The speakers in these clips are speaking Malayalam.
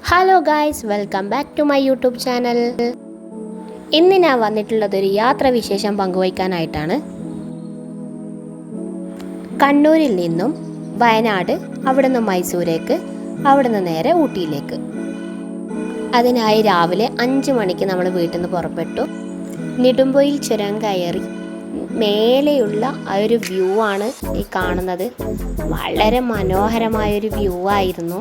Hello guys, welcome back to my YouTube channel. ഇന്ന് ഞാൻ വന്നിട്ടുള്ളതൊരു യാത്ര വിശേഷം പങ്കുവയ്ക്കാനായിട്ടാണ്. കണ്ണൂരിൽ നിന്നും വയനാട്, അവിടെ നിന്ന് മൈസൂരേക്ക്, അവിടെ നിന്ന് നേരെ ഊട്ടിയിലേക്ക്. അതിനായി രാവിലെ 5 മണിക്ക് നമ്മൾ വീട്ടിൽ നിന്ന് പുറപ്പെട്ടു. നെടുമ്പൊയിൽ ചുരം കയറി മേലെയുള്ള ആ ഒരു വ്യൂ ആണ് ഈ കാണുന്നത്. വളരെ മനോഹരമായൊരു വ്യൂ ആയിരുന്നു.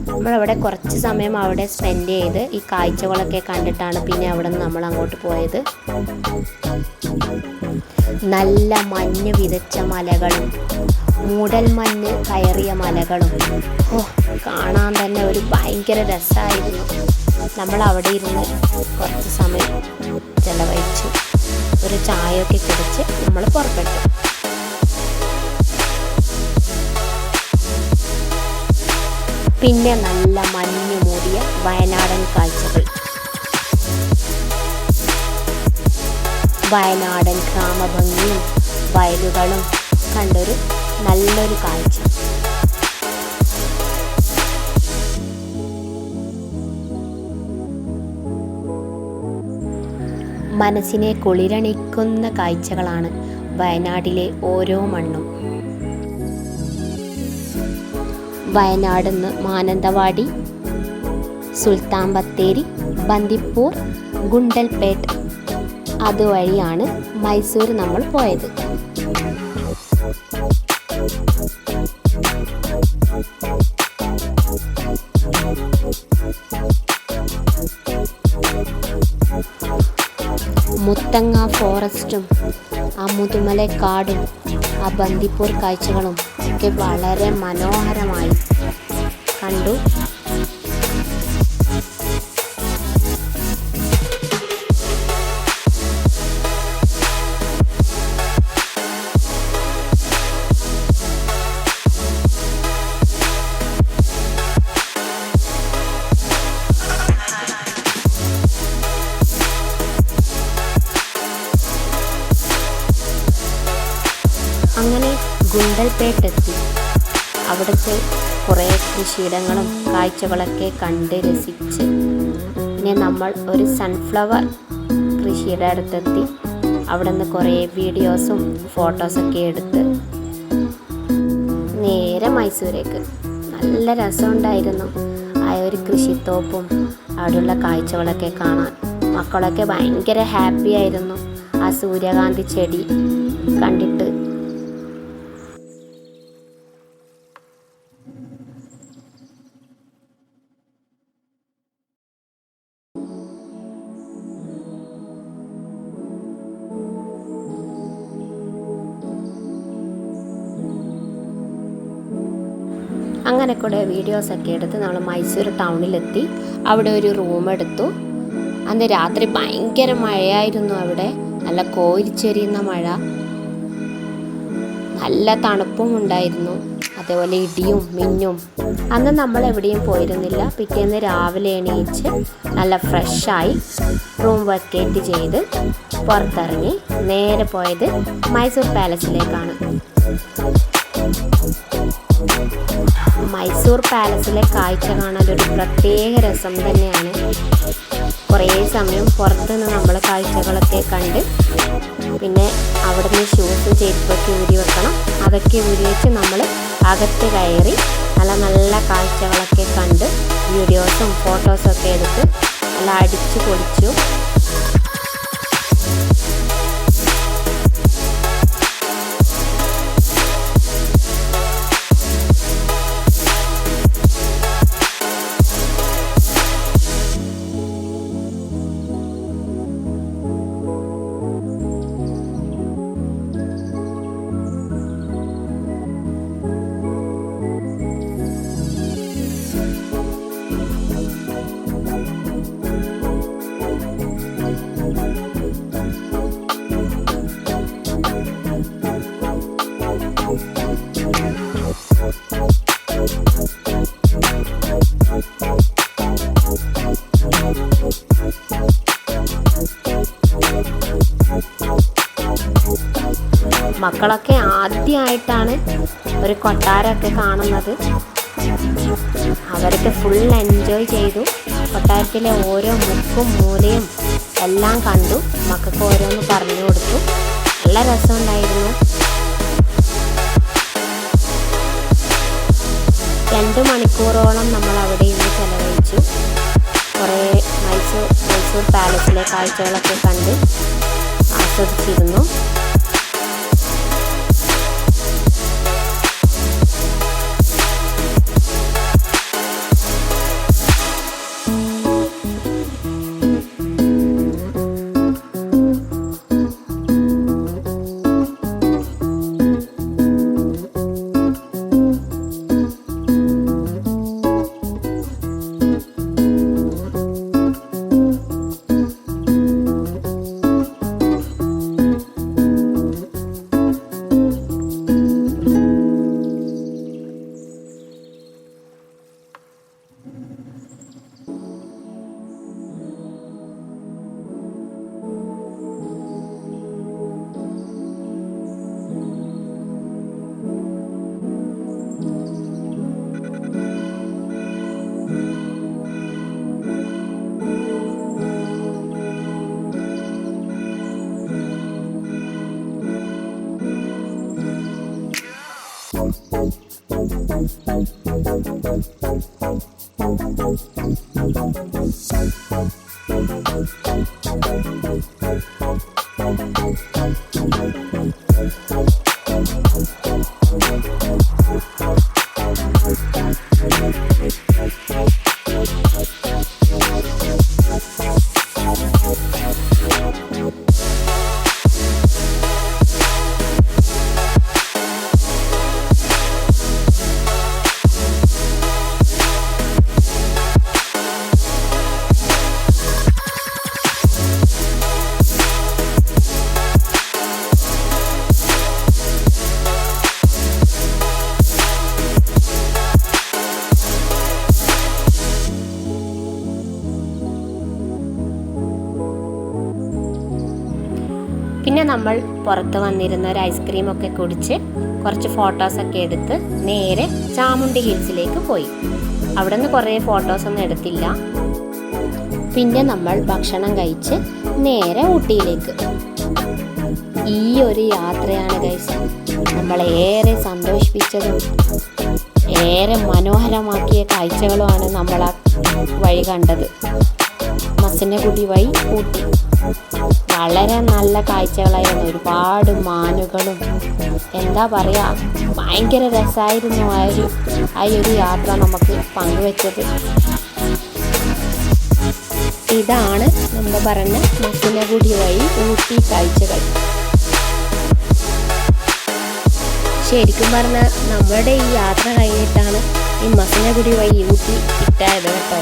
നമ്മളവിടെ കുറച്ച് സമയം അവിടെ സ്പെൻഡ് ചെയ്ത് ഈ കാഴ്ചകളൊക്കെ കണ്ടിട്ടാണ് പിന്നെ അവിടെ നിന്ന് നമ്മൾ അങ്ങോട്ട് പോയത്. നല്ല മഞ്ഞ് വിതച്ച മലകളും മൂടൽ മഞ്ഞ് കയറിയ മലകളും കാണാൻ തന്നെ ഒരു ഭയങ്കര രസമായിരുന്നു. നമ്മൾ അവിടെ ഇരുന്ന് കുറച്ച് സമയം ചെലവഴിച്ചു. ഒരു ചായയൊക്കെ കുടിച്ച് നമ്മൾ പുറപ്പെട്ടു. പിന്നെ നല്ല മഞ്ഞ് മൂടിയ വയനാടൻ കാഴ്ചകൾ, വയനാടൻ ഗ്രാമഭംഗിയും വയലുകളും കണ്ടൊരു നല്ലൊരു കാഴ്ച. മനസ്സിനെ കുളിരണിക്കുന്ന കാഴ്ചകളാണ് വയനാട്ടിലെ ഓരോ മണ്ണും. വയനാട് നിന്ന് മാനന്തവാടി, സുൽത്താൻ ബത്തേരി, ബന്ദിപ്പൂർ, ഗുണ്ടൽപേട്ട് അതുവഴിയാണ് മൈസൂർ നമ്മൾ പോയത്. മുത്തങ്ങ ഫോറസ്റ്റും ആ മുതുമലക്കാടും ആ ബന്ദിപ്പൂർ കാഴ്ചകളും ഒക്കെ വളരെ മനോഹരമായി കണ്ടു. അങ്ങനെ ഗുണ്ടൽപേട്ടെത്തി. അവിടുത്തെ കുറേ കൃഷിയിടങ്ങളും കാഴ്ചകളൊക്കെ കണ്ട് രസിച്ച് പിന്നെ നമ്മൾ ഒരു സൺഫ്ലവർ കൃഷിയുടെ അടുത്തെത്തി. അവിടെ നിന്ന് കുറേ വീഡിയോസും ഫോട്ടോസൊക്കെ എടുത്ത് നേരെ മൈസൂരേക്ക്. നല്ല രസമുണ്ടായിരുന്നു ആ ഒരു കൃഷിത്തോപ്പും അവിടെയുള്ള കാഴ്ചകളൊക്കെ കാണാൻ. മക്കളൊക്കെ ഭയങ്കര ഹാപ്പി ആയിരുന്നു ആ സൂര്യകാന്തി ചെടി കണ്ടിട്ട്. അങ്ങനെ കൂടെ വീഡിയോസൊക്കെ എടുത്ത് നമ്മൾ മൈസൂർ ടൗണിലെത്തി. അവിടെ ഒരു റൂം എടുത്തു. അന്ന് രാത്രി ഭയങ്കര മഴയായിരുന്നു. അവിടെ നല്ല കോരിച്ചൊരിയുന്ന മഴ, നല്ല തണുപ്പും ഉണ്ടായിരുന്നു, അതേപോലെ ഇടിയും മിന്നും. അന്ന് നമ്മൾ എവിടെയും പോയിരുന്നില്ല. പിറ്റേന്ന് രാവിലെ എണീച്ച് നല്ല ഫ്രഷായി റൂം വെക്കേറ്റ് ചെയ്ത് പുറത്തിറങ്ങി നേരെ പോയത് മൈസൂർ പാലസിലേക്കാണ്. മൈസൂർ പാലസിലെ കാഴ്ച കാണാൻ ഒരു പ്രത്യേക രസം തന്നെയാണ്. കുറേ സമയം പുറത്തുനിന്ന് നമ്മൾ കാഴ്ചകളൊക്കെ കണ്ട് പിന്നെ അവിടുന്ന് ഷൂസും ചെരുപ്പൊക്കെ ഊരി വെക്കണം. അതൊക്കെ ഊരി വെച്ച് നമ്മൾ അകത്ത് കയറി നല്ല നല്ല കാഴ്ചകളൊക്കെ കണ്ട് വീഡിയോസും ഫോട്ടോസൊക്കെ എടുത്ത് നല്ല അടിച്ചു പൊളിച്ചു. മക്കളൊക്കെ ആദ്യമായിട്ടാണ് ഒരു കൊട്ടാരമൊക്കെ കാണുന്നത്. അവരൊക്കെ ഫുൾ എൻജോയ് ചെയ്തു. കൊട്ടാരത്തിലെ ഓരോ മുക്കും മൂലയും എല്ലാം കണ്ടു. മക്കൾക്ക് ഓരോന്ന് പറഞ്ഞു കൊടുത്തു. നല്ല രസമുണ്ടായിരുന്നു. 2 മണിക്കൂറോളം നമ്മൾ അവിടെ ഇന്ന് ചെലവഴിച്ചു. കുറേ മൈസൂർ പാലസിലെ കാഴ്ചകളൊക്കെ കണ്ട് ആസ്വദിച്ചിരുന്നു. പിന്നെ നമ്മൾ പുറത്ത് വന്നിരുന്ന ഒരു ഐസ്ക്രീമൊക്കെ കുടിച്ച് കുറച്ച് ഫോട്ടോസൊക്കെ എടുത്ത് നേരെ ചാമുണ്ഡി ഹിൽസിലേക്ക് പോയി. അവിടെ നിന്ന് കുറേ ഫോട്ടോസൊന്നും എടുത്തില്ല. പിന്നെ നമ്മൾ ഭക്ഷണം കഴിച്ച് നേരെ ഊട്ടിയിലേക്ക്. ഈ ഒരു യാത്രയാണ് ഗൈസ് നമ്മളെ ഏറെ സന്തോഷിപ്പിച്ചതും ഏറെ മനോഹരമാക്കിയ കാഴ്ചകളുമാണ് നമ്മൾ ആ വഴി കണ്ടത്. മസനഗുഡി വഴി ഊട്ടി വളരെ നല്ല കാഴ്ചകളായിരുന്നു. ഒരുപാട് മാനുകളും എന്താ പറയുക, ഭയങ്കര രസമായിരുന്നു ആ ഒരു യാത്ര നമുക്ക് പങ്കുവെച്ചത്. ഇതാണ് നമ്മൾ പറഞ്ഞ മസനഗുഡി വഴി ഊട്ടി കാഴ്ചകൾ. ശരിക്കും പറഞ്ഞാൽ നമ്മുടെ ഈ യാത്ര കഴിഞ്ഞിട്ടാണ് ഈ മസനഗുഡി വഴി ഊട്ടി കിട്ടായത് കേട്ടോ.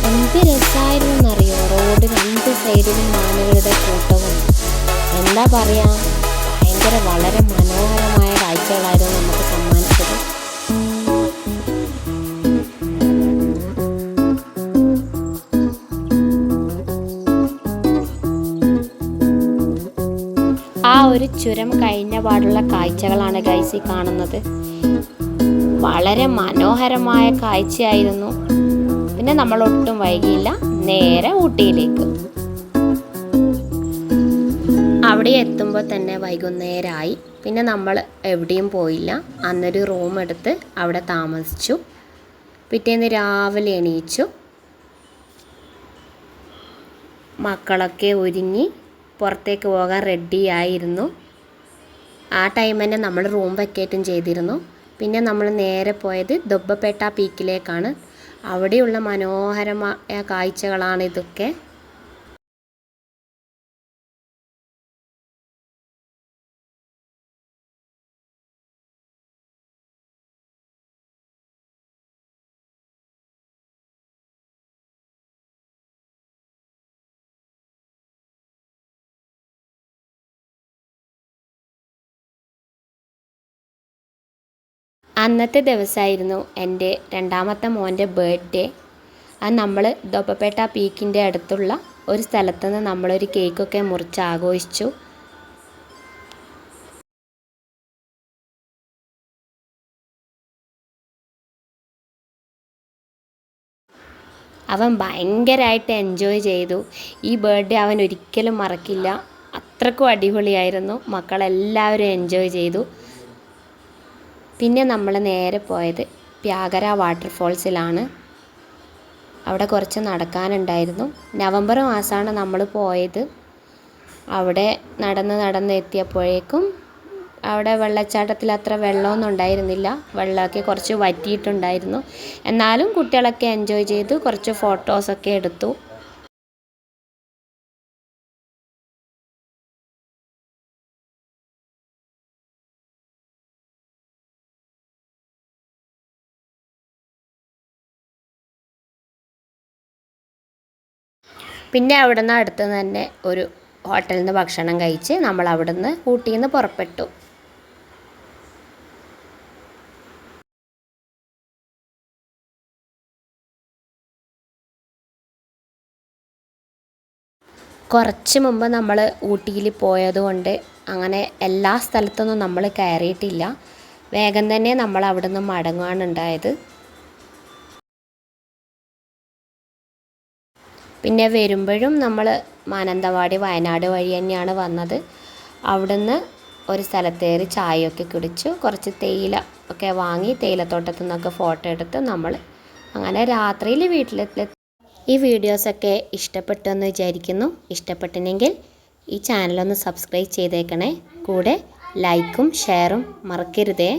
എന്ത് രസമായിരുന്നറിയോ, റോഡ് 2 സൈഡിലും മാനുകളുടെ കൂട്ടവും. എന്താ പറയുക, ഭയങ്കര വളരെ മനോഹരമായ കാഴ്ചകളായിരുന്നു നമുക്ക് സമ്മാനിച്ചത്. ആ ഒരു ചുരം കഴിഞ്ഞ പാടുള്ള കാഴ്ചകളാണ് ഗൈസ് കാണുന്നത്. വളരെ മനോഹരമായ കാഴ്ചയായിരുന്നു. പിന്നെ നമ്മൾ ഒട്ടും വൈകിയില്ല, നേരെ ഊട്ടിയിലേക്ക്. അവിടെ എത്തുമ്പോൾ തന്നെ വൈകുന്നേരമായി. പിന്നെ നമ്മൾ എവിടെയും പോയില്ല. അന്നൊരു റൂം എടുത്ത് അവിടെ താമസിച്ചു. പിറ്റേന്ന് രാവിലെ എണീച്ചു. മക്കളൊക്കെ ഒരുങ്ങി പുറത്തേക്ക് പോകാൻ റെഡിയായിരുന്നു. ആ ടൈം തന്നെ നമ്മൾ റൂം വെക്കേറ്റും ചെയ്തിരുന്നു. പിന്നെ നമ്മൾ നേരെ പോയത് ദൊബ്ബപേട്ട പീക്കിലേക്കാണ്. അവിടെയുള്ള മനോഹരമായ കാഴ്ചകളാണ് ഇതൊക്കെ. അന്നത്തെ ദിവസമായിരുന്നു എൻ്റെ രണ്ടാമത്തെ മോൻ്റെ ബർത്ത്ഡേ. അത് നമ്മൾ ദൊബ്ബപേട്ട പീക്കിൻ്റെ അടുത്തുള്ള ഒരു സ്ഥലത്തുനിന്ന് നമ്മളൊരു കേക്കൊക്കെ മുറിച്ച് ആഘോഷിച്ചു. അവൻ ഭയങ്കരമായിട്ട് എൻജോയ് ചെയ്തു. ഈ ബർത്ത്ഡേ അവൻ ഒരിക്കലും മറക്കില്ല. അത്രക്കും അടിപൊളിയായിരുന്നു. മക്കളെല്ലാവരും എൻജോയ് ചെയ്തു. പിന്നെ നമ്മൾ നേരെ പോയത് പ്യാഗര വാട്ടർഫോൾസിലാണ്. അവിടെ കുറച്ച് നടക്കാനുണ്ടായിരുന്നു. നവംബർ മാസമാണ് നമ്മൾ പോയത്. അവിടെ നടന്ന് എത്തിയപ്പോഴേക്കും അവിടെ വെള്ളച്ചാട്ടത്തിൽ അത്ര വെള്ളമൊന്നും ഉണ്ടായിരുന്നില്ല. വെള്ളമൊക്കെ കുറച്ച് വറ്റിയിട്ടുണ്ടായിരുന്നു. എന്നാലും കുട്ടികളൊക്കെ എൻജോയ് ചെയ്തു. കുറച്ച് ഫോട്ടോസൊക്കെ എടുത്തു. പിന്നെ അവിടെ നിന്ന് അടുത്ത് തന്നെ ഒരു ഹോട്ടലിൽ നിന്ന് ഭക്ഷണം കഴിച്ച് നമ്മൾ അവിടെ നിന്ന് ഊട്ടിയിൽ നിന്ന് പുറപ്പെട്ടു. കുറച്ച് മുമ്പ് നമ്മൾ ഊട്ടിയിൽ പോയതുകൊണ്ട് അങ്ങനെ എല്ലാ സ്ഥലത്തൊന്നും നമ്മൾ കയറിയിട്ടില്ല. വേഗം തന്നെ നമ്മൾ അവിടെ നിന്ന് മടങ്ങുകയാണ് ഉണ്ടായത്. പിന്നെ വരുമ്പോഴും നമ്മൾ മാനന്തവാടി വയനാട് വഴി തന്നെയാണ് വന്നത്. അവിടുന്ന് ഒരു സ്ഥലത്തേറി ചായയൊക്കെ കുടിച്ചു. കുറച്ച് തേയില ഒക്കെ വാങ്ങി തേയിലത്തോട്ടത്തു നിന്നൊക്കെ ഫോട്ടോ എടുത്ത് നമ്മൾ അങ്ങനെ രാത്രിയിൽ വീട്ടിലെത്തി. ഈ വീഡിയോസൊക്കെ ഇഷ്ടപ്പെട്ടു എന്ന് വിചാരിക്കുന്നു. ഇഷ്ടപ്പെട്ടിനെങ്കിൽ ഈ ചാനലൊന്ന് സബ്സ്ക്രൈബ് ചെയ്തേക്കണേ. കൂടെ ലൈക്കും ഷെയറും മറക്കരുതേ.